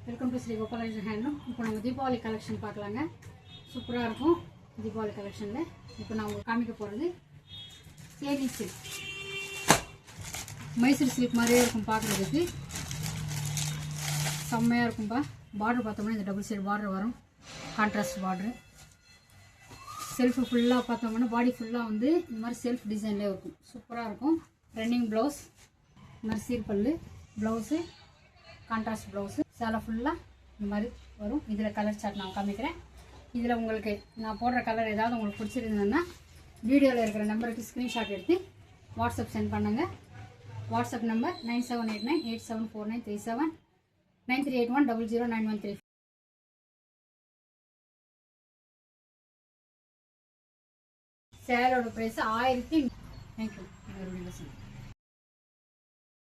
Welcome to Sri Gopalakrishnan handloom. இப்போ நம்ம Deepavali collection பார்க்கலாங்க. சூப்பராக இருக்கும் தீபாவளி கலெக்ஷனில். இப்போ நான் உங்களுக்கு காமிக்க போகிறது தேனி சில்க். மைசூர் சில்க் மாதிரியே இருக்கும் பார்க்குறதுக்கு, செம்மையாக இருக்கும்பா. பார்டர் பார்த்தோம்னா இந்த டபுள் சைடு பார்டர் வரும், கான்ட்ராஸ்ட் பார்டரு. செல்ஃபு ஃபுல்லாக பார்த்தோம்னா பாடி ஃபுல்லாக வந்து இந்த மாதிரி செல்ஃப் டிசைன்லேயே இருக்கும், சூப்பராக இருக்கும். ரன்னிங் ப்ளவுஸ், இந்த மாதிரி சீர்பல்லு ப்ளவுஸு, கான்ட்ராஸ்ட் ப்ளவுஸு, சேலை ஃபுல்லாக இந்த மாதிரி வரும். இதில் கலர் சார்ட் நான் காமிக்கிறேன். இதில் உங்களுக்கு நான் போடுற கலர் ஏதாவது உங்களுக்கு பிடிச்சிருந்ததுன்னா வீடியோவில் இருக்கிற நம்பருக்கு ஸ்க்ரீன்ஷாட் எடுத்து வாட்ஸ்அப் சென்ட் பண்ணுங்கள். WhatsApp number 9789874937, 9381009135. சேலோட ப்ரைஸ் 1000. தேங்க்யூ.